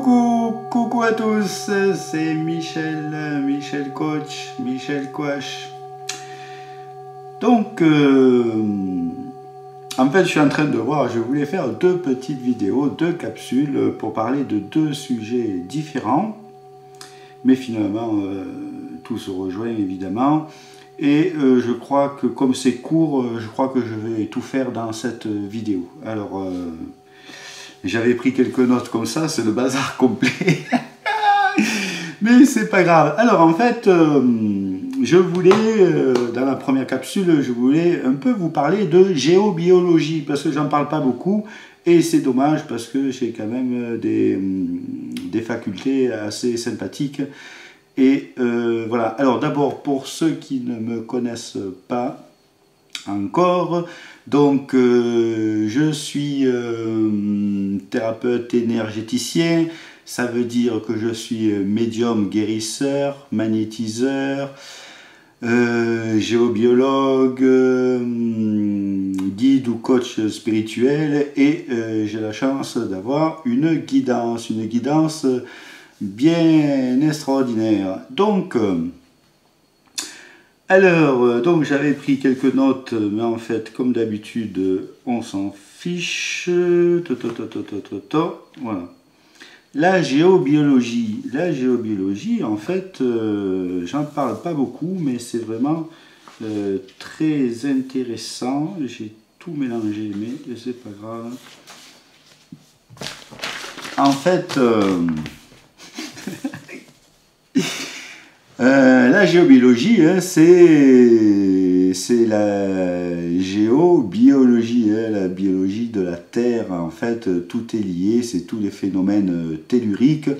Coucou à tous, c'est Michel Coach, Michel Coach. Donc, en fait, je suis en train de voir, je voulais faire deux petites vidéos, deux capsules pour parler de deux sujets différents. Mais finalement, tout se rejoint évidemment. Et je crois que comme c'est court, je crois que je vais tout faire dans cette vidéo. Alors, j'avais pris quelques notes comme ça, c'est le bazar complet. Mais c'est pas grave. Alors en fait, je voulais, dans la première capsule, je voulais un peu vous parler de géobiologie, parce que j'en parle pas beaucoup, et c'est dommage parce que j'ai quand même des facultés assez sympathiques. Et voilà. Alors d'abord, pour ceux qui ne me connaissent pas encore, donc je suis thérapeute énergéticien. Ça veut dire que je suis médium guérisseur, magnétiseur, géobiologue, guide ou coach spirituel, et j'ai la chance d'avoir une guidance bien extraordinaire. Donc, donc j'avais pris quelques notes, mais en fait, comme d'habitude, on s'en fiche. Voilà. La géobiologie, en fait, j'en parle pas beaucoup, mais c'est vraiment très intéressant. J'ai tout mélangé, mais c'est pas grave. En fait, la géobiologie, hein, c'est la géobiologie, hein, la biologie de la Terre. En fait, tout est lié, c'est tous les phénomènes telluriques,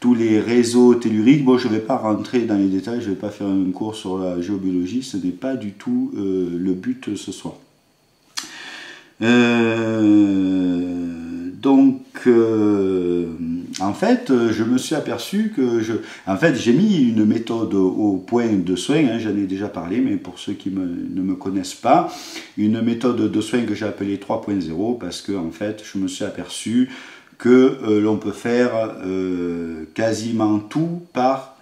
tous les réseaux telluriques. Bon, je ne vais pas rentrer dans les détails, je ne vais pas faire un cours sur la géobiologie, ce n'est pas du tout le but ce soir. En fait, je me suis aperçu que j'ai mis une méthode au point de soin, hein, j'en ai déjà parlé, mais pour ceux qui ne me connaissent pas, une méthode de soin que j'ai appelée 3.0, parce que en fait, je me suis aperçu que l'on peut faire quasiment tout par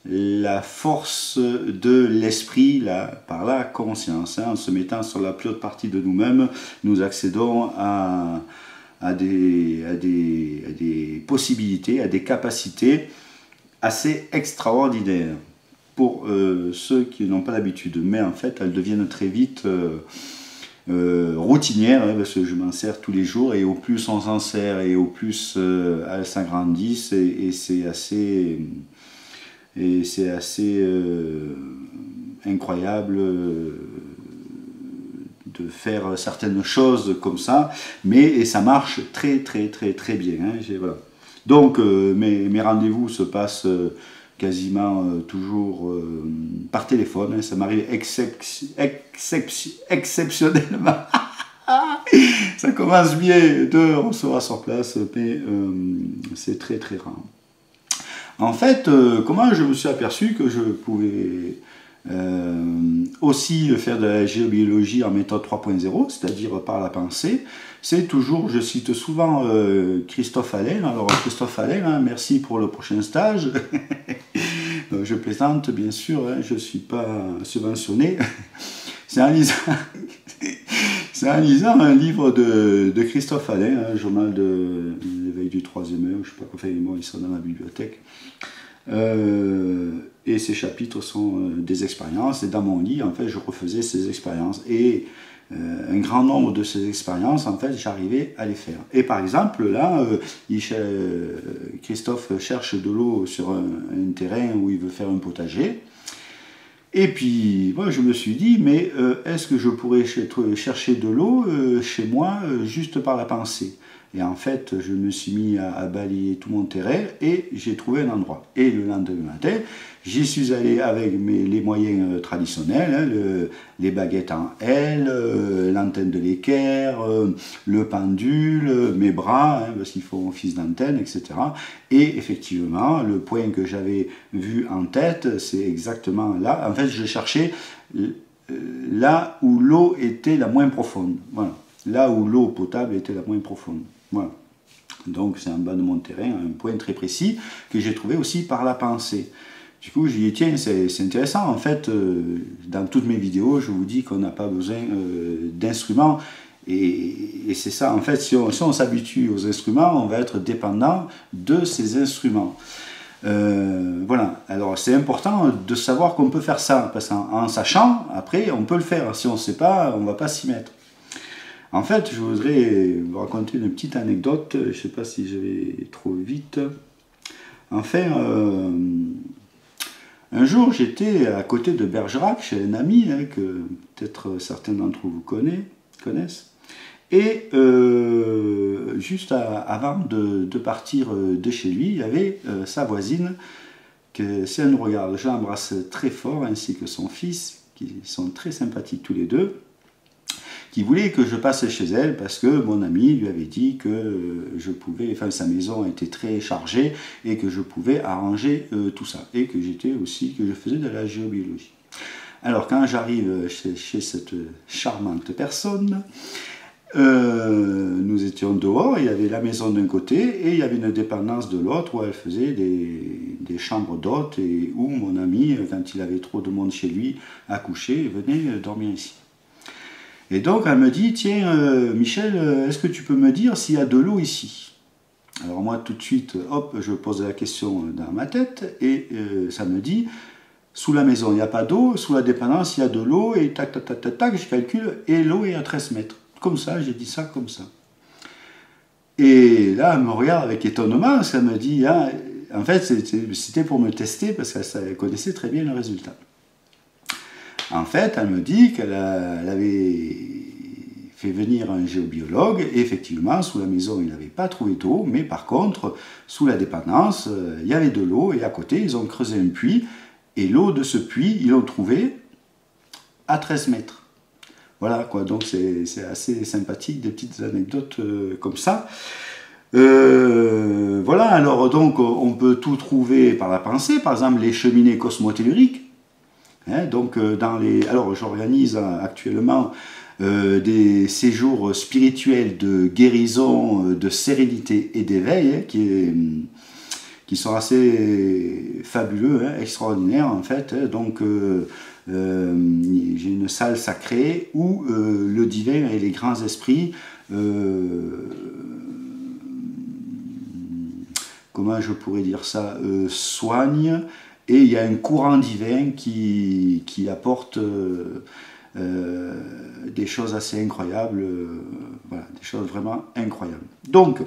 la force de l'esprit, par la conscience, hein, en se mettant sur la plus haute partie de nous-mêmes, nous accédons à des possibilités, à des capacités assez extraordinaires pour ceux qui n'ont pas l'habitude. Mais en fait, elles deviennent très vite routinières, hein, parce que je m'en sers tous les jours, et au plus on s'en sert, et au plus elles s'agrandissent, et c'est assez incroyable de faire certaines choses comme ça, et ça marche très bien, hein, voilà. Donc mes rendez-vous se passent quasiment toujours par téléphone, hein, ça m'arrive exceptionnellement. Ça commence bien, on sera sur place, mais c'est très rare. En fait, comment je me suis aperçu que je pouvais aussi faire de la géobiologie en méthode 3.0, c'est-à-dire par la pensée, c'est toujours, je cite souvent Christophe Alain. Alors Christophe Alain, hein, merci pour le prochain stage. Je plaisante bien sûr, hein, je ne suis pas subventionné. C'est en lisant un livre de Christophe Alain, un journal de l'éveil du 3e œil, je ne sais pas quoi faire, ils sont dans ma bibliothèque. Et ces chapitres sont des expériences, et dans mon lit, en fait, je refaisais ces expériences. Et un grand nombre de ces expériences, en fait, j'arrivais à les faire. Et par exemple, là, Christophe cherche de l'eau sur un terrain où il veut faire un potager. Et puis, moi, je me suis dit, mais est-ce que je pourrais chercher de l'eau chez moi juste par la pensée? Et en fait, je me suis mis à balayer tout mon terrain et j'ai trouvé un endroit. Et le lendemain matin, j'y suis allé avec les moyens traditionnels, hein, les baguettes en L, l'antenne de l'équerre, le pendule, mes bras, hein, parce qu'il faut office d'antenne, etc. Et effectivement, le point que j'avais vu en tête, c'est exactement là. En fait, je cherchais là où l'eau était la moins profonde. Voilà. Là où l'eau potable était la moins profonde. Voilà. Donc c'est en bas de mon terrain, un point très précis que j'ai trouvé aussi par la pensée. Du coup, je dis, tiens, c'est intéressant. En fait, dans toutes mes vidéos, je vous dis qu'on n'a pas besoin d'instruments. Et c'est ça, en fait, si on s'habitue aux instruments, on va être dépendant de ces instruments. Voilà, alors c'est important de savoir qu'on peut faire ça, parce qu'en sachant, après, on peut le faire. Si on ne sait pas, on ne va pas s'y mettre. En fait, je voudrais vous raconter une petite anecdote, je ne sais pas si je vais trop vite. Enfin, un jour, j'étais à côté de Bergerac, chez un ami, hein, que peut-être certains d'entre vous connaissent. Et juste avant de partir de chez lui, il y avait sa voisine, que si elle nous regarde, je l'embrasse très fort, ainsi que son fils, qui sont très sympathiques tous les deux, qui voulait que je passe chez elle parce que mon ami lui avait dit que je pouvais, enfin sa maison était très chargée et que je pouvais arranger tout ça, et que j'étais aussi, que je faisais de la géobiologie. Alors quand j'arrive chez cette charmante personne, nous étions dehors, il y avait la maison d'un côté et il y avait une dépendance de l'autre où elle faisait des chambres d'hôtes, et où mon ami, quand il avait trop de monde chez lui à coucher, venait dormir ici. Et donc elle me dit, tiens Michel, est-ce que tu peux me dire s'il y a de l'eau ici? Alors moi tout de suite, hop, je pose la question dans ma tête, et ça me dit, sous la maison il n'y a pas d'eau, sous la dépendance il y a de l'eau, et tac tac tac tac tac, je calcule, et l'eau est à 13 mètres. Comme ça, j'ai dit ça comme ça. Et là elle me regarde avec étonnement, ça me dit, ah, en fait c'était pour me tester, parce qu'elle connaissait très bien le résultat. En fait, elle me dit qu'elle avait fait venir un géobiologue, et effectivement, sous la maison, il n'avait pas trouvé d'eau, mais par contre, sous la dépendance, il y avait de l'eau, et à côté, ils ont creusé un puits, et l'eau de ce puits, ils l'ont trouvée à 13 mètres. Voilà, quoi, donc c'est assez sympathique, des petites anecdotes comme ça. Voilà, alors donc, on peut tout trouver par la pensée, par exemple, les cheminées cosmotelluriques. Hein, donc, alors j'organise actuellement des séjours spirituels de guérison, de sérénité et d'éveil, hein, qui sont assez fabuleux, hein, extraordinaires en fait. Donc j'ai une salle sacrée où le divin et les grands esprits, comment je pourrais dire ça, soignent. Et il y a un courant divin qui apporte des choses assez incroyables, voilà, des choses vraiment incroyables. Donc,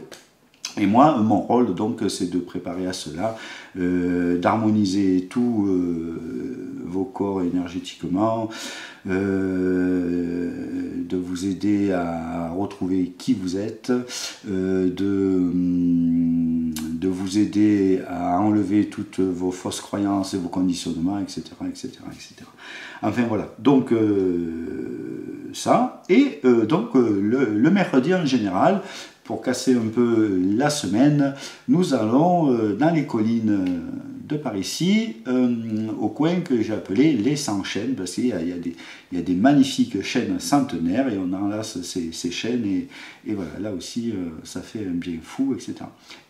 et moi, mon rôle, donc, c'est de préparer à cela, d'harmoniser tous vos corps énergétiquement, de vous aider à retrouver qui vous êtes, de vous aider à enlever toutes vos fausses croyances et vos conditionnements, etc. etc., etc. Enfin voilà, donc ça, et donc le mercredi en général, pour casser un peu la semaine, nous allons dans les collines de par ici, au coin que j'ai appelé les 100 chênes, parce qu'il y a des magnifiques chênes centenaires, et on enlace ces chênes, et voilà, là aussi, ça fait un bien fou, etc.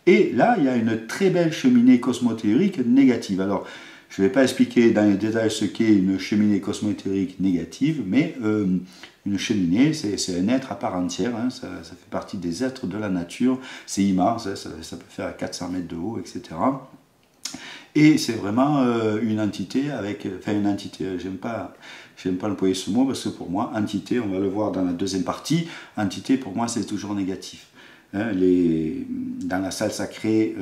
Et là, il y a une très belle cheminée cosmotellurique négative. Alors, je ne vais pas expliquer dans les détails ce qu'est une cheminée cosmotellurique négative, mais une cheminée, c'est un être à part entière, hein, ça fait partie des êtres de la nature, c'est immense, hein, ça peut faire 400 mètres de haut, etc. Et c'est vraiment une entité avec, enfin une entité, j'aime pas employer ce mot, parce que pour moi, entité, on va le voir dans la deuxième partie, entité pour moi c'est toujours négatif. Hein, dans la salle sacrée,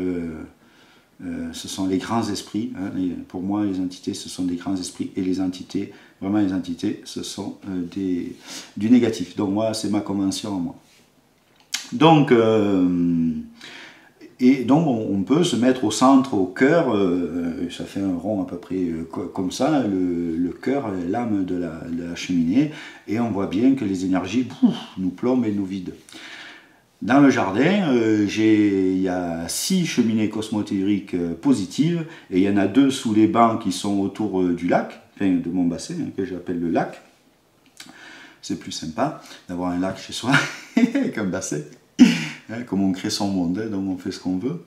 ce sont les grands esprits, hein, pour moi les entités ce sont des grands esprits, et les entités, vraiment les entités, ce sont du négatif. Donc moi c'est ma convention en moi. Donc, et donc on peut se mettre au centre, au cœur, ça fait un rond à peu près comme ça, le cœur, l'âme de la cheminée, et on voit bien que les énergies nous plombent et nous vident. Dans le jardin, il y a 6 cheminées cosmotelluriques positives, et il y en a 2 sous les bancs qui sont autour du lac, enfin de mon bassin, hein, que j'appelle le lac. C'est plus sympa d'avoir un lac chez soi avec un bassin. hein, comme on crée son monde, hein, donc on fait ce qu'on veut.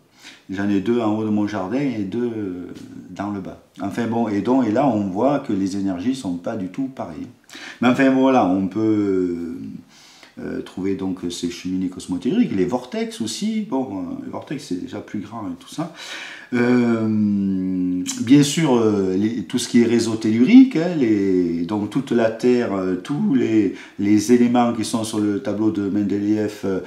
J'en ai 2 en haut de mon jardin et 2 dans le bas. Enfin bon, et là on voit que les énergies ne sont pas du tout pareilles. Mais enfin voilà, on peut trouver donc ces cheminées cosmotelluriques, les vortex aussi. Bon, les vortex c'est déjà plus grand et tout ça. Bien sûr, tout ce qui est réseau tellurique, hein, donc toute la Terre, tous les éléments qui sont sur le tableau de Mendeleïev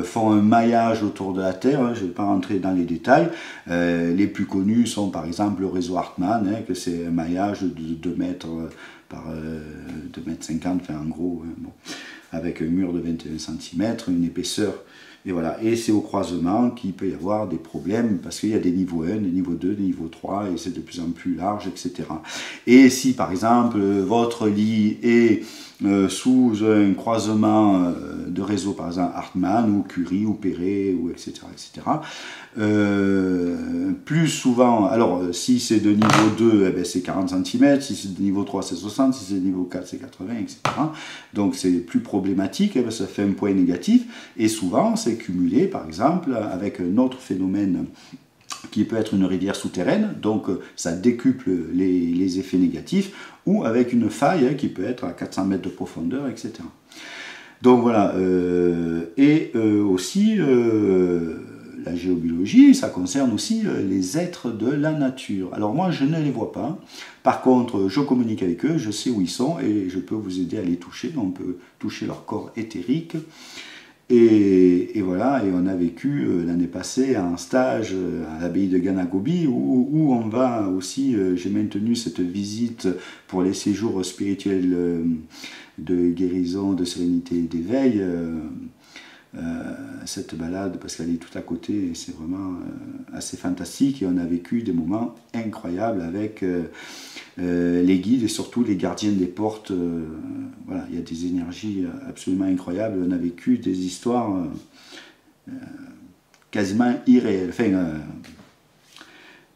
font un maillage autour de la Terre. Hein, je ne vais pas rentrer dans les détails. Les plus connus sont par exemple le réseau Hartmann, hein, que c'est un maillage de 2 mètres par 2 mètres 50, enfin en gros, hein, bon, avec un mur de 21 cm, une épaisseur. Et voilà, et c'est au croisement qu'il peut y avoir des problèmes, parce qu'il y a des niveaux 1, des niveaux 2, des niveaux 3, et c'est de plus en plus large, etc. Et si par exemple votre lit est sous un croisement de réseau, par exemple Hartmann, ou Curie, ou Perret, ou etc., etc., plus souvent, alors si c'est de niveau 2, eh ben, c'est 40 cm, si c'est de niveau 3, c'est 60, si c'est de niveau 4, c'est 80, etc. Donc c'est plus problématique, ça fait un point négatif, et souvent c'est cumulé, par exemple, avec un autre phénomène qui peut être une rivière souterraine, donc ça décuple les effets négatifs, ou avec une faille, hein, qui peut être à 400 mètres de profondeur, etc. Donc voilà, aussi la géobiologie, ça concerne aussi les êtres de la nature. Alors moi, je ne les vois pas. Par contre, je communique avec eux, je sais où ils sont et je peux vous aider à les toucher. On peut toucher leur corps éthérique. Et voilà, et on a vécu l'année passée un stage à l'abbaye de Ganagobi où on va aussi, j'ai maintenu cette visite pour les séjours spirituels de guérison, de sérénité et d'éveil. Cette balade, parce qu'elle est tout à côté, et c'est vraiment assez fantastique, et on a vécu des moments incroyables avec les guides et surtout les gardiens des portes. Voilà, il y a des énergies absolument incroyables, on a vécu des histoires quasiment irréelles, enfin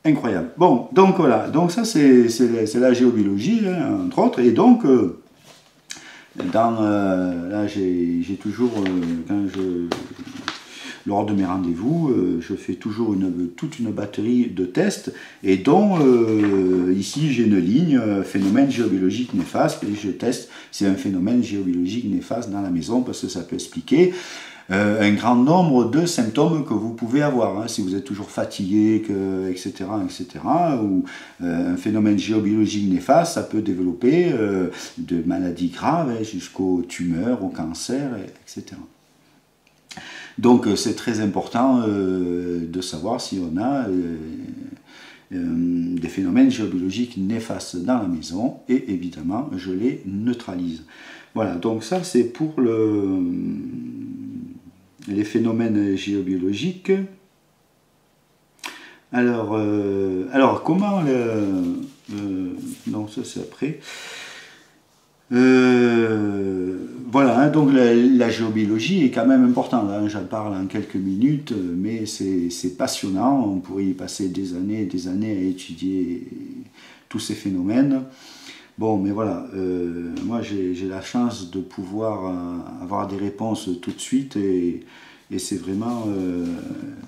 incroyables. Bon, donc voilà, donc ça c'est la géobiologie, hein, entre autres, et donc là, j'ai toujours, lors de mes rendez-vous, je fais toujours toute une batterie de tests, et dont ici j'ai une ligne phénomène géobiologique néfaste, et je teste si un phénomène géobiologique néfaste dans la maison, parce que ça peut expliquer un grand nombre de symptômes que vous pouvez avoir, hein, si vous êtes toujours fatigué, etc., etc., ou un phénomène géobiologique néfaste, ça peut développer de maladies graves, hein, jusqu'aux tumeurs, au cancer, etc. Donc c'est très important de savoir si on a des phénomènes géobiologiques néfastes dans la maison, et évidemment je les neutralise. Voilà, donc ça c'est pour les phénomènes géobiologiques. Alors comment non, ça c'est après. Voilà, hein, donc la géobiologie est quand même importante, hein, j'en parle en quelques minutes, mais c'est passionnant, on pourrait y passer des années et des années à étudier tous ces phénomènes. Bon, mais voilà, moi j'ai la chance de pouvoir avoir des réponses tout de suite, et c'est vraiment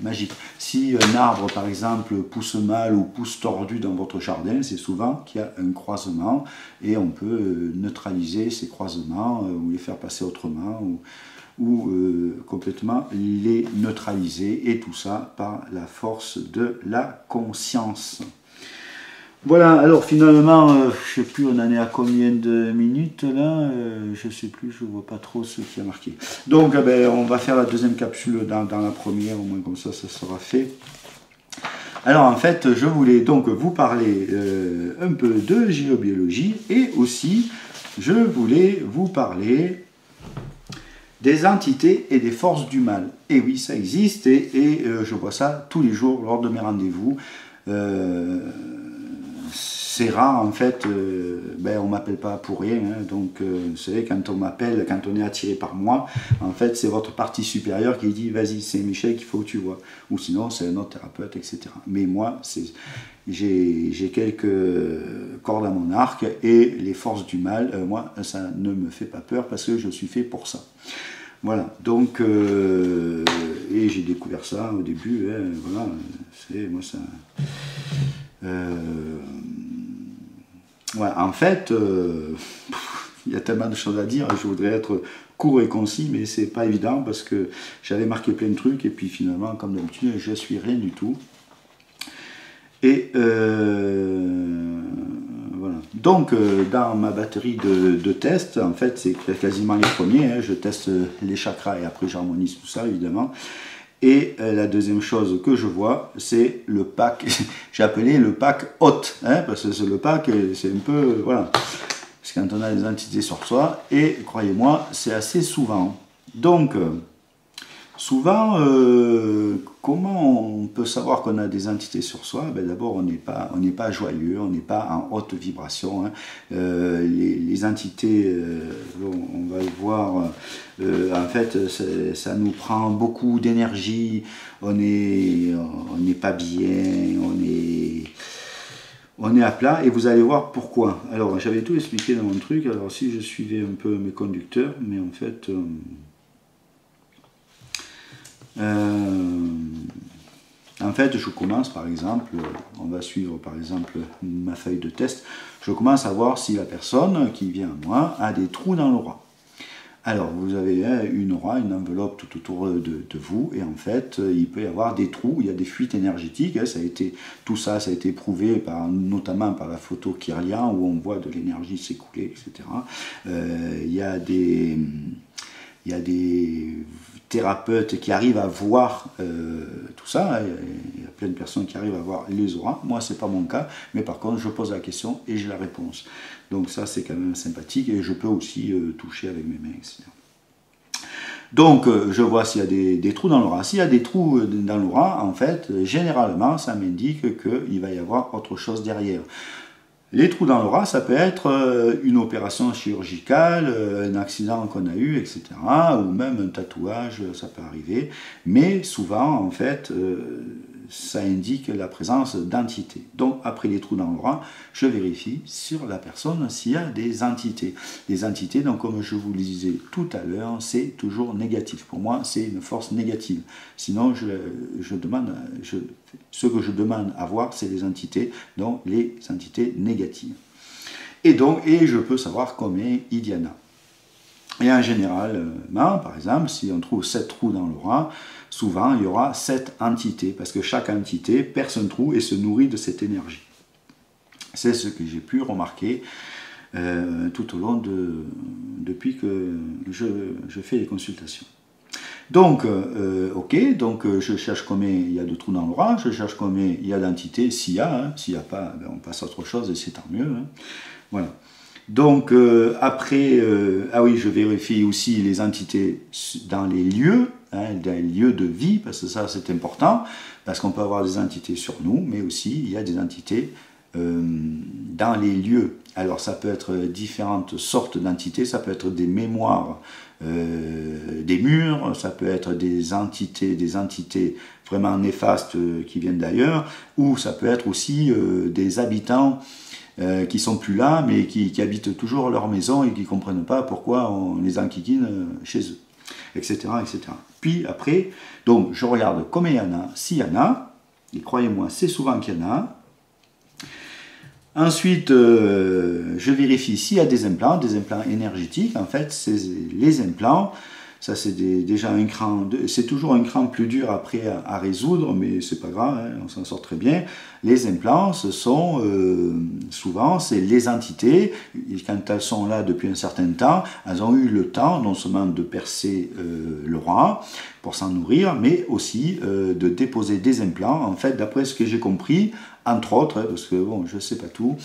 magique. Si un arbre, par exemple, pousse mal ou pousse tordu dans votre jardin, c'est souvent qu'il y a un croisement, et on peut neutraliser ces croisements, ou les faire passer autrement, ou complètement les neutraliser, et tout ça par la force de la conscience. Voilà, alors finalement, je ne sais plus, on en est à combien de minutes là, je ne sais plus, je ne vois pas trop ce qui a marqué. Donc on va faire la deuxième capsule dans la première, au moins comme ça sera fait. Alors en fait, je voulais donc vous parler un peu de géobiologie, et aussi je voulais vous parler des entités et des forces du mal. Et oui, ça existe, et je vois ça tous les jours lors de mes rendez-vous. C'est rare en fait, on m'appelle pas pour rien, hein, donc vous savez, quand on m'appelle, quand on est attiré par moi, en fait c'est votre partie supérieure qui dit vas-y, c'est Michel qu'il faut que tu vois, ou sinon c'est un autre thérapeute, etc. Mais moi, j'ai quelques cordes à mon arc, et les forces du mal, moi ça ne me fait pas peur, parce que je suis fait pour ça. Voilà, donc, et j'ai découvert ça au début, hein, voilà, c'est moi ça. Ouais, en fait, il y a tellement de choses à dire, je voudrais être court et concis, mais c'est pas évident parce que j'avais marqué plein de trucs et puis finalement, comme d'habitude, je suis rien du tout. Et voilà. Donc, dans ma batterie de tests, en fait, c'est quasiment les premiers. Hein, je teste les chakras et après j'harmonise tout ça, évidemment. Et la deuxième chose que je vois, c'est le pack, j'ai appelé le pack hôte, hein, parce que le pack, c'est un peu, voilà, c'est quand on a des entités sur soi, et croyez-moi, c'est assez souvent. Donc, souvent, comment on peut savoir qu'on a des entités sur soi? Ben d'abord, on n'est pas joyeux, on n'est pas en haute vibration. Hein. Les entités, on va le voir, en fait, ça nous prend beaucoup d'énergie, on n'est pas bien, on est à plat, et vous allez voir pourquoi. Alors, j'avais tout expliqué dans mon truc, alors si je suivais un peu mes conducteurs, mais en fait... en fait, je commence par exemple, on va suivre par exemple ma feuille de test, je commence à voir si la personne qui vient à moi a des trous dans l'aura. Alors, vous avez une aura, une enveloppe tout autour de vous, et en fait, il peut y avoir des trous, il y a des fuites énergétiques, hein, tout ça, ça a été prouvé notamment par la photo Kirlian, où on voit de l'énergie s'écouler, etc. Il y a des thérapeutes qui arrivent à voir tout ça, il y a plein de personnes qui arrivent à voir les auras, moi c'est pas mon cas, mais par contre je pose la question et j'ai la réponse. Donc ça c'est quand même sympathique, et je peux aussi toucher avec mes mains, etc. Donc je vois s'il y a des trous dans l'aura. S'il y a des trous dans l'aura, en fait, généralement ça m'indique qu'il va y avoir autre chose derrière. Les trous dans l'aura, ça peut être une opération chirurgicale, un accident qu'on a eu, etc. Ou même un tatouage, ça peut arriver. Mais souvent, en fait, ça indique la présence d'entités. Donc, après les trous dans l'aura, je vérifie sur la personne s'il y a des entités. Les entités, donc, comme je vous le disais tout à l'heure, c'est toujours négatif. Pour moi, c'est une force négative. Sinon, ce que je demande à voir, c'est les entités, donc les entités négatives. Et je peux savoir combien il y en a. Et en général, par exemple, si on trouve 7 trous dans l'aura, souvent il y aura 7 entités, parce que chaque entité perce un trou et se nourrit de cette énergie. C'est ce que j'ai pu remarquer tout au long depuis que je fais les consultations. Donc, ok, donc je cherche combien il y a de trous dans l'aura, je cherche combien il y a d'entités, s'il y a, hein, s'il n'y a pas, ben on passe à autre chose et c'est tant mieux. Hein. Voilà. Donc après, ah oui, je vérifie aussi les entités dans les lieux, hein, dans les lieux de vie, parce que ça c'est important, parce qu'on peut avoir des entités sur nous, mais aussi il y a des entités dans les lieux. Alors ça peut être différentes sortes d'entités, ça peut être des mémoires, des murs, ça peut être des entités vraiment néfastes qui viennent d'ailleurs, ou ça peut être aussi des habitants qui sont plus là, mais qui habitent toujours leur maison et qui ne comprennent pas pourquoi on les enquiquine chez eux, etc., etc. Puis après, donc je regarde combien il y en a, s'il y en a, et croyez-moi, c'est souvent qu'il y en a. Ensuite, je vérifie s'il y a des implants énergétiques. En fait, les implants, ça c'est déjà un cran, c'est toujours un cran plus dur après à résoudre, mais c'est pas grave, hein, on s'en sort très bien. Les implants, ce sont souvent, c'est les entités, et quand elles sont là depuis un certain temps, elles ont eu le temps non seulement de percer l'aura pour s'en nourrir, mais aussi de déposer des implants. En fait, d'après ce que j'ai compris, entre autres, parce que bon, je ne sais pas tout,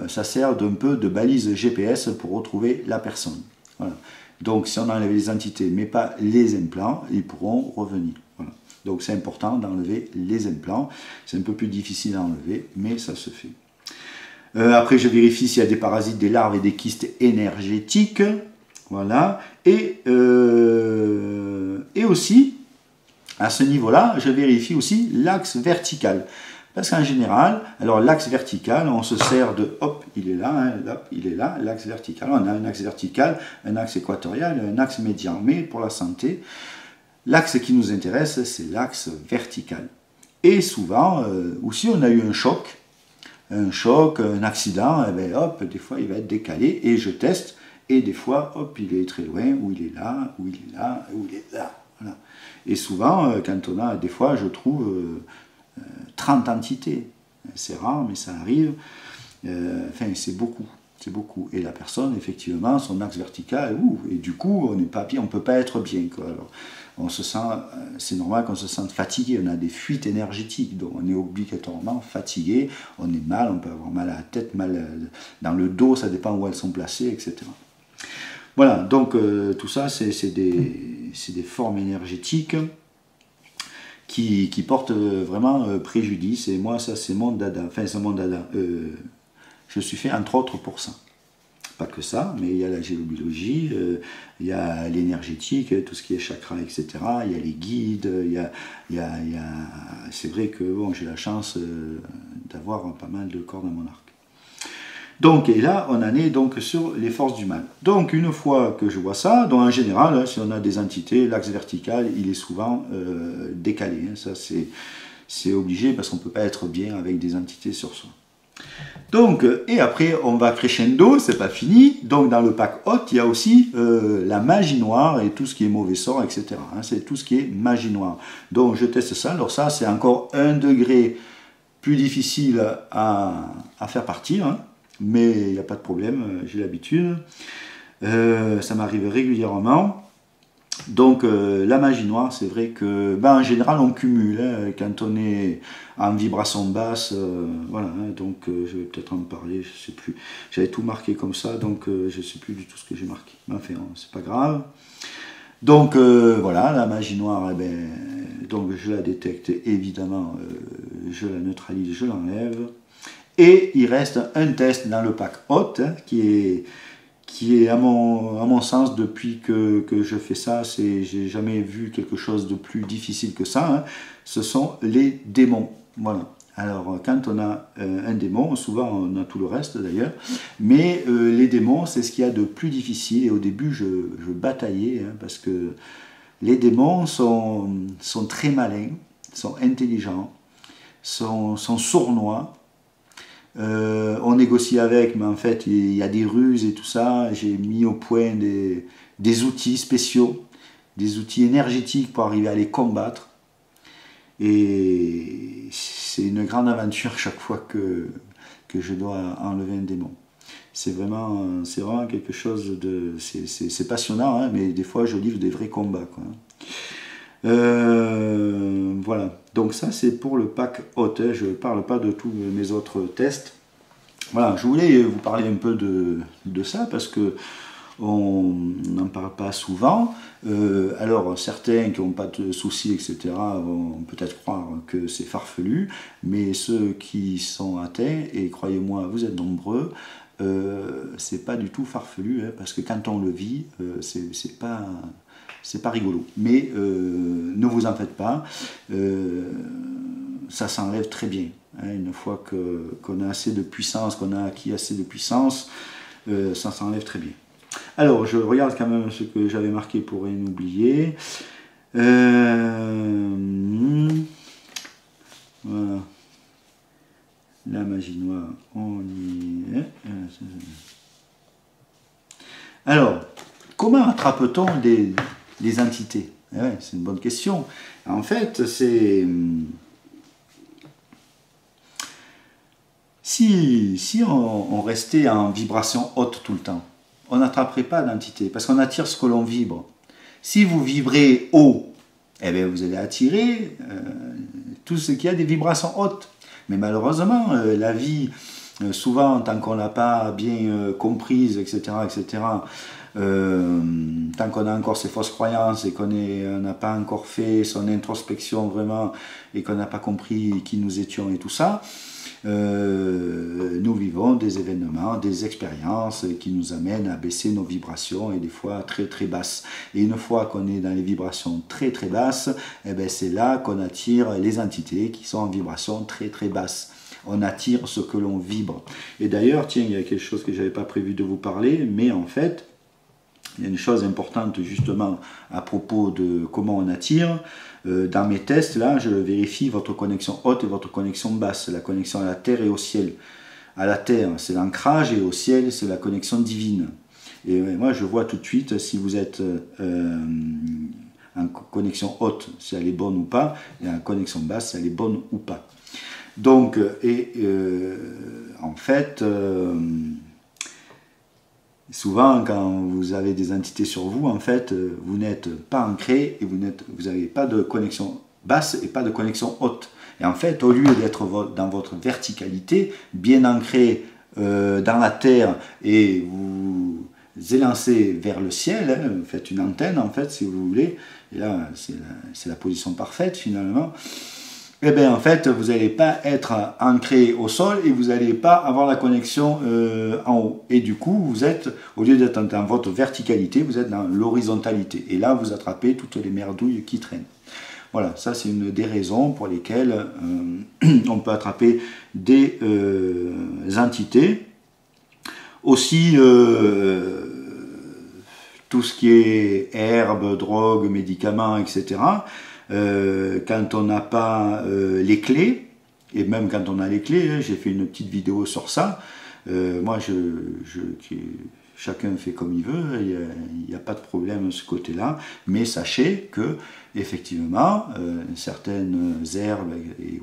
ça sert d'un peu de balise GPS pour retrouver la personne. Voilà. Donc si on enlève les entités mais pas les implants, ils pourront revenir. Voilà. Donc c'est important d'enlever les implants. C'est un peu plus difficile à enlever, mais ça se fait. Après je vérifie s'il y a des parasites, des larves et des kystes énergétiques. Voilà. Et aussi, à ce niveau-là, je vérifie aussi l'axe vertical. Parce qu'en général, alors l'axe vertical, on se sert de, hop, il est là, hein, hop, il est là, l'axe vertical. On a un axe vertical, un axe équatorial, un axe médian. Mais pour la santé, l'axe qui nous intéresse, c'est l'axe vertical. Et souvent, aussi on a eu un choc, un accident, et bien, hop, des fois il va être décalé, et je teste, et des fois, hop, il est très loin, ou il est là, ou il est là, ou il est là. Voilà. Et souvent, quand on a, des fois, je trouve 30 entités. C'est rare, mais ça arrive. Enfin, c'est beaucoup. C'est beaucoup. Et la personne, effectivement, son axe vertical, et du coup, on n'est pas bien, on ne peut pas être bien, quoi. Alors, on se sent, c'est normal qu'on se sente fatigué, on a des fuites énergétiques, donc on est obligatoirement fatigué, on est mal, on peut avoir mal à la tête, mal dans le dos, ça dépend où elles sont placées, etc. Voilà, donc tout ça, c'est des formes énergétiques qui portent vraiment préjudice, et moi, ça, c'est mon dada, enfin, c'est mon dada, je suis fait entre autres pour ça. Pas que ça, mais il y a la géobiologie, il y a l'énergétique, tout ce qui est chakra, etc. Il y a les guides, c'est vrai que bon, j'ai la chance d'avoir pas mal de cordes à mon arc. Donc, et là, on en est donc sur les forces du mal. Donc, une fois que je vois ça, donc en général, hein, si on a des entités, l'axe vertical, il est souvent décalé. Hein, ça, c'est obligé parce qu'on ne peut pas être bien avec des entités sur soi. Donc, et après, on va crescendo, c'est pas fini. Donc, dans le pack hôte, il y a aussi la magie noire et tout ce qui est mauvais sort, etc. Hein, c'est tout ce qui est magie noire. Donc, je teste ça. Alors, ça, c'est encore un degré plus difficile à faire partir. Hein, mais il n'y a pas de problème, j'ai l'habitude. Ça m'arrive régulièrement. Donc la magie noire, c'est vrai que en général on cumule hein, quand on est en vibration basse, voilà, hein, donc je vais peut-être en parler, je sais plus, j'avais tout marqué comme ça, donc je sais plus du tout ce que j'ai marqué, mais enfin c'est pas grave. Donc voilà, la magie noire, eh ben, donc je la détecte évidemment, je la neutralise, je l'enlève, et il reste un test dans le pack hôte hein, qui est à mon sens, depuis que je fais ça, j'ai jamais vu quelque chose de plus difficile que ça, hein. Ce sont les démons. Voilà. Alors, quand on a un démon, souvent on a tout le reste d'ailleurs, mais les démons, c'est ce qu'il y a de plus difficile, et au début je bataillais, hein, parce que les démons sont très malins, sont intelligents, sont sournois. On négocie avec, mais en fait il y a des ruses et tout ça. J'ai mis au point des outils spéciaux, des outils énergétiques pour arriver à les combattre, et c'est une grande aventure chaque fois que je dois enlever un démon. C'est vraiment quelque chose de... c'est passionnant, hein, mais des fois je livre des vrais combats, quoi. Voilà, donc ça c'est pour le pack hôte, hein. Je ne parle pas de tous mes autres tests. Voilà, je voulais vous parler un peu de ça parce que on n'en parle pas souvent. Alors certains qui n'ont pas de soucis, etc., vont peut-être croire que c'est farfelu, mais ceux qui sont atteints, et croyez-moi, vous êtes nombreux, c'est pas du tout farfelu, hein, parce que quand on le vit, c'est pas rigolo. Mais ne vous en faites pas, ça s'enlève très bien. Hein, une fois qu'on a assez de puissance, qu'on a acquis assez de puissance, ça s'enlève très bien. Alors, je regarde quand même ce que j'avais marqué pour rien oublier. Voilà. La magie noire, on y est. Alors, comment attrape-t-on des entités? Ouais, c'est une bonne question. En fait, c'est... Si on restait en vibration haute tout le temps, on n'attraperait pas d'entité, parce qu'on attire ce que l'on vibre. Si vous vibrez haut, eh bien vous allez attirer tout ce qui a des vibrations hautes. Mais malheureusement, la vie, souvent, tant qu'on n'a pas bien comprise, etc., tant qu'on a encore ses fausses croyances et qu'on n'a pas encore fait son introspection vraiment, et qu'on n'a pas compris qui nous étions et tout ça, nous vivons vivons des événements, des expériences qui nous amènent à baisser nos vibrations et des fois très très basses. Et une fois qu'on est dans les vibrations très très basses, eh bien c'est là qu'on attire les entités qui sont en vibration très très basse. On attire ce que l'on vibre. Et d'ailleurs, tiens, il y a quelque chose que je n'avais pas prévu de vous parler, mais en fait, il y a une chose importante justement à propos de comment on attire. Dans mes tests, là, je vérifie votre connexion haute et votre connexion basse, la connexion à la terre et au ciel. À la terre, c'est l'ancrage, et au ciel, c'est la connexion divine. Et moi, je vois tout de suite si vous êtes en connexion haute, si elle est bonne ou pas, et en connexion basse, si elle est bonne ou pas. Donc, en fait, souvent, quand vous avez des entités sur vous, en fait, vous n'êtes pas ancré et vous n'avez pas de connexion basse et pas de connexion haute. Et en fait, au lieu d'être dans votre verticalité, bien ancré dans la terre et vous élancez vers le ciel, hein, vous faites une antenne, en fait, si vous voulez, et là, c'est la position parfaite, finalement. Eh bien, en fait, vous n'allez pas être ancré au sol et vous n'allez pas avoir la connexion en haut. Et du coup, vous êtes, au lieu d'être dans votre verticalité, vous êtes dans l'horizontalité. Et là, vous attrapez toutes les merdouilles qui traînent. Voilà, ça c'est une des raisons pour lesquelles on peut attraper des entités. Aussi, tout ce qui est herbes, drogues, médicaments, etc., quand on n'a pas les clés, et même quand on a les clés, hein, j'ai fait une petite vidéo sur ça, moi chacun fait comme il veut, il n'y a pas de problème de ce côté-là, mais sachez que effectivement, certaines herbes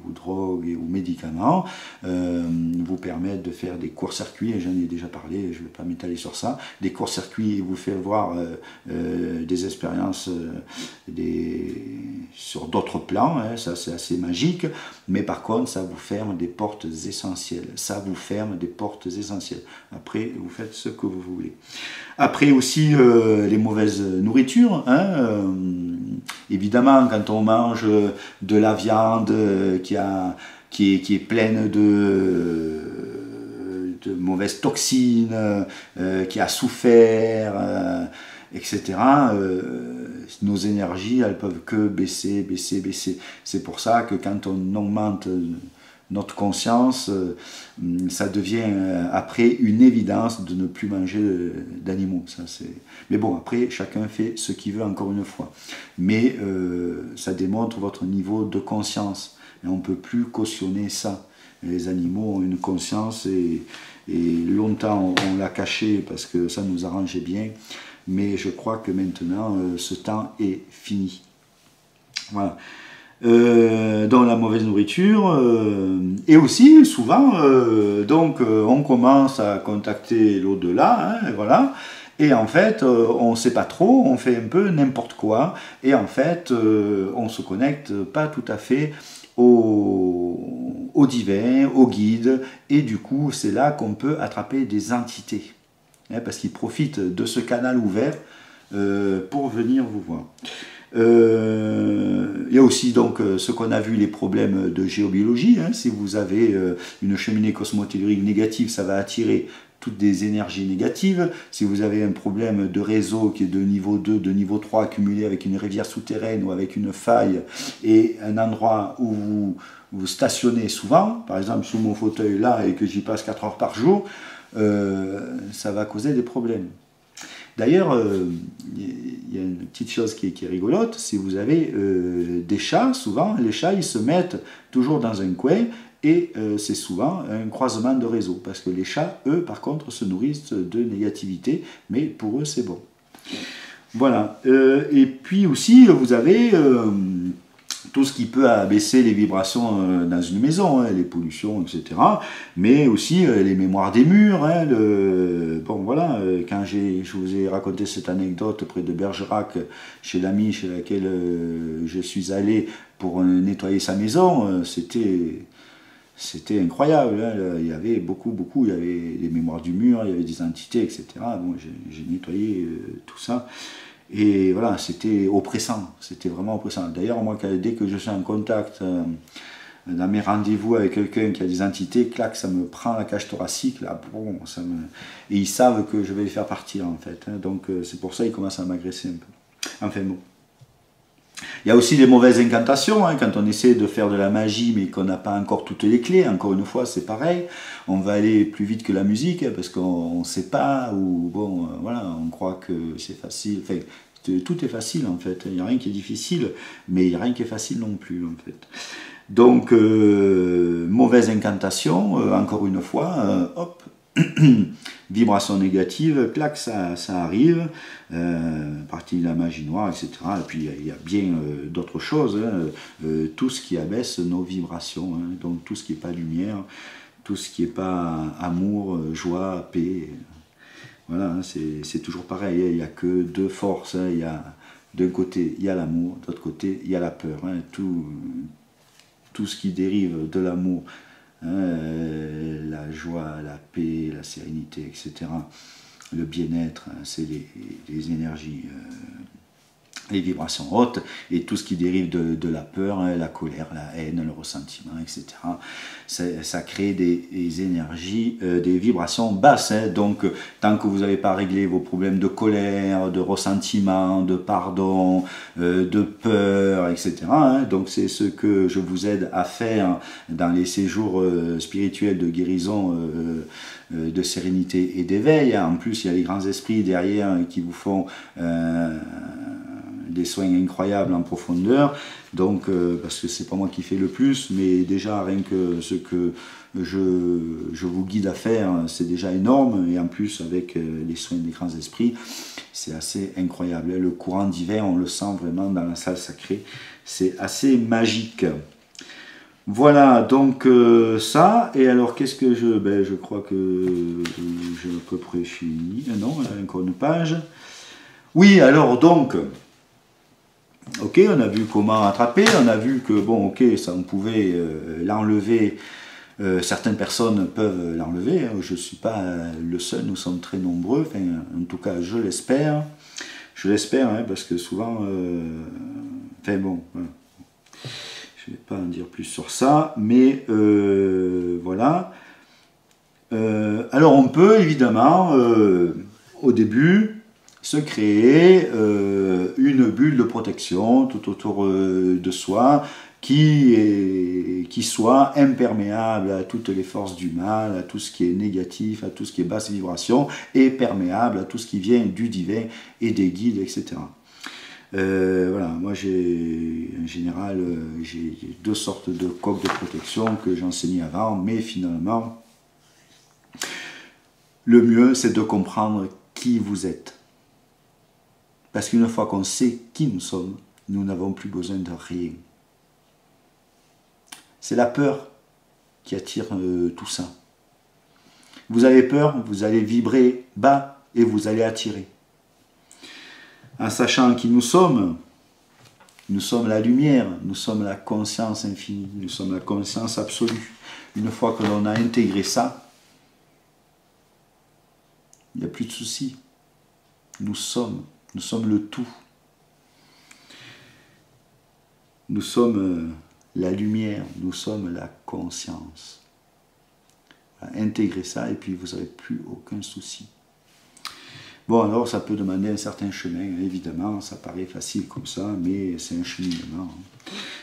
ou drogues ou médicaments vous permettent de faire des courts-circuits, et j'en ai déjà parlé, je ne vais pas m'étaler sur ça, des courts-circuits vous fait voir des expériences sur d'autres plans, hein, ça c'est assez magique, mais par contre ça vous ferme des portes essentielles, ça vous ferme des portes essentielles. Après, vous faites ce que vous voulez. Après aussi, les mauvaises nourritures, hein, évidemment, quand on mange de la viande qui est pleine de mauvaises toxines, qui a souffert, etc., nos énergies, elles peuvent que baisser, baisser, baisser. C'est pour ça que quand on augmente notre conscience, ça devient après une évidence de ne plus manger d'animaux. Mais bon, après, chacun fait ce qu'il veut, encore une fois. Mais ça démontre votre niveau de conscience. Et on ne peut plus cautionner ça. Les animaux ont une conscience et longtemps on l'a caché parce que ça nous arrangeait bien. Mais je crois que maintenant, ce temps est fini. Voilà. Dans la mauvaise nourriture, et aussi souvent on commence à contacter l'au-delà, hein, voilà, et en fait on ne sait pas trop, on fait un peu n'importe quoi, et en fait on se connecte pas tout à fait au divin, au guide, et du coup c'est là qu'on peut attraper des entités, hein, parce qu'ils profitent de ce canal ouvert pour venir vous voir. Il y a aussi donc ce qu'on a vu, les problèmes de géobiologie, hein. Si vous avez une cheminée cosmotellurique négative, ça va attirer toutes des énergies négatives. Si vous avez un problème de réseau qui est de niveau 2, de niveau 3 accumulé avec une rivière souterraine ou avec une faille et un endroit où vous stationnez souvent, par exemple sous mon fauteuil là et que j'y passe 4 heures par jour, ça va causer des problèmes. D'ailleurs, il y a une petite chose qui est rigolote, si vous avez des chats, souvent les chats ils se mettent toujours dans un coin et c'est souvent un croisement de réseau, parce que les chats, eux, par contre, se nourrissent de négativité, mais pour eux c'est bon. Voilà, et puis aussi vous avez tout ce qui peut abaisser les vibrations dans une maison, hein, les pollutions, etc. Mais aussi les mémoires des murs. Hein, bon voilà, quand je vous ai raconté cette anecdote près de Bergerac, chez l'ami chez laquelle je suis allé pour nettoyer sa maison, c'était incroyable. Hein, il y avait beaucoup, il y avait les mémoires du mur, il y avait des entités, etc. Bon, j'ai nettoyé tout ça. Et voilà, c'était oppressant, c'était vraiment oppressant. D'ailleurs, moi, dès que je suis en contact dans mes rendez-vous avec quelqu'un qui a des entités, clac, ça me prend la cage thoracique, là, bon, et ils savent que je vais les faire partir en fait. Hein. Donc c'est pour ça qu'ils commencent à m'agresser un peu. Enfin bon. Il y a aussi des mauvaises incantations, hein, quand on essaie de faire de la magie mais qu'on n'a pas encore toutes les clés, encore une fois c'est pareil, on va aller plus vite que la musique hein, parce qu'on ne sait pas, ou bon, voilà, on croit que c'est facile, enfin, tout est facile en fait, il n'y a rien qui est difficile, mais il n'y a rien qui est facile non plus en fait. Donc, mauvaise incantation, encore une fois, hop, vibration négative, clac, ça arrive, partie de la magie noire, etc. Et puis il y a bien d'autres choses, hein, tout ce qui abaisse nos vibrations, hein, donc tout ce qui n'est pas lumière, tout ce qui n'est pas amour, joie, paix. Voilà, hein, c'est toujours pareil, il n'y a que deux forces, hein, d'un côté il y a l'amour, de l'autre côté il y a la peur, hein, tout ce qui dérive de l'amour, hein, la joie, la paix, la sérénité, etc. Le bien-être, hein, c'est les énergies, les vibrations hautes, et tout ce qui dérive de la peur, hein, la colère, la haine, le ressentiment, etc. Ça crée des énergies, des vibrations basses. Hein. Donc, tant que vous n'avez pas réglé vos problèmes de colère, de ressentiment, de pardon, de peur, etc. Hein, donc, c'est ce que je vous aide à faire dans les séjours spirituels de guérison, de sérénité et d'éveil. En plus, il y a les grands esprits derrière qui vous font des soins incroyables en profondeur, donc parce que c'est pas moi qui fais le plus, mais déjà rien que ce que je vous guide à faire, c'est déjà énorme, et en plus avec les soins des grands esprits, c'est assez incroyable. Le courant divin, on le sent vraiment dans la salle sacrée, c'est assez magique. Voilà, donc ça, et alors qu'est-ce que je crois que j'ai à peu près fini. Non, il y a encore une page. Oui, alors donc, ok, on a vu comment attraper, on a vu que, bon, ok, ça on pouvait l'enlever, certaines personnes peuvent l'enlever, hein, je ne suis pas le seul, nous sommes très nombreux, enfin, en tout cas je l'espère, hein, parce que souvent, enfin bon, voilà. Je ne vais pas en dire plus sur ça, mais voilà. Alors on peut évidemment, au début, se créer une bulle de protection tout autour de soi qui soit imperméable à toutes les forces du mal, à tout ce qui est négatif, à tout ce qui est basse vibration, et perméable à tout ce qui vient du divin et des guides, etc. Voilà, moi j'ai en général j'ai deux sortes de coques de protection que j'enseignais avant, mais finalement le mieux c'est de comprendre qui vous êtes. Parce qu'une fois qu'on sait qui nous sommes, nous n'avons plus besoin de rien. C'est la peur qui attire tout ça. Vous avez peur, vous allez vibrer bas et vous allez attirer. En sachant qui nous sommes la lumière, nous sommes la conscience infinie, nous sommes la conscience absolue. Une fois que l'on a intégré ça, il n'y a plus de soucis. Nous sommes le tout. Nous sommes la lumière, nous sommes la conscience. Intégrez ça et puis vous n'avez plus aucun souci. Bon, alors ça peut demander un certain chemin, évidemment, ça paraît facile comme ça, mais c'est un cheminement.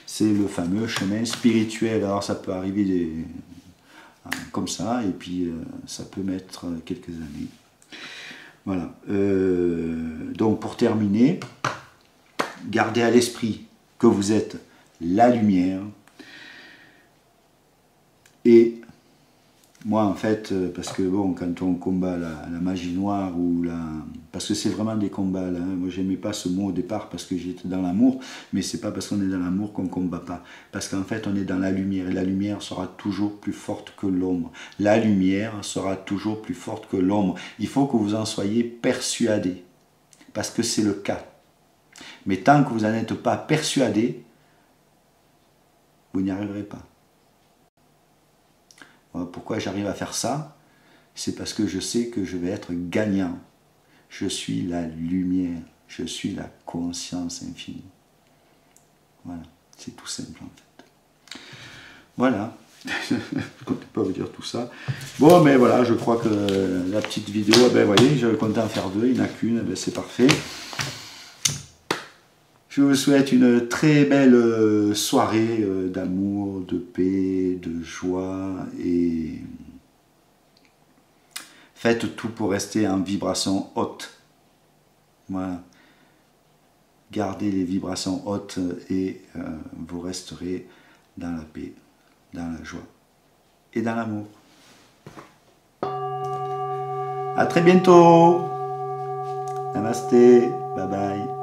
C'est le fameux chemin spirituel. Alors ça peut arriver comme ça, et puis ça peut mettre quelques années. Voilà. Donc pour terminer, gardez à l'esprit que vous êtes la lumière. Et moi, en fait, parce que bon, quand on combat la magie noire, parce que c'est vraiment des combats, là, hein. Moi, j'aimais pas ce mot au départ parce que j'étais dans l'amour, mais c'est pas parce qu'on est dans l'amour qu'on combat pas. Parce qu'en fait, on est dans la lumière, et la lumière sera toujours plus forte que l'ombre. La lumière sera toujours plus forte que l'ombre. Il faut que vous en soyez persuadés, parce que c'est le cas. Mais tant que vous n'en êtes pas persuadés, vous n'y arriverez pas. Pourquoi j'arrive à faire ça? C'est parce que je sais que je vais être gagnant. Je suis la lumière, je suis la conscience infinie. Voilà, c'est tout simple en fait. Voilà. Je ne comptais pas vous dire tout ça. Bon, mais voilà, je crois que la petite vidéo, ben, vous voyez, je comptais en faire deux, il n'y en a qu'une, ben, c'est parfait. Je vous souhaite une très belle soirée d'amour, de paix, de joie et faites tout pour rester en vibration haute. Voilà. Gardez les vibrations hautes et vous resterez dans la paix, dans la joie et dans l'amour. À très bientôt. Namasté. Bye bye.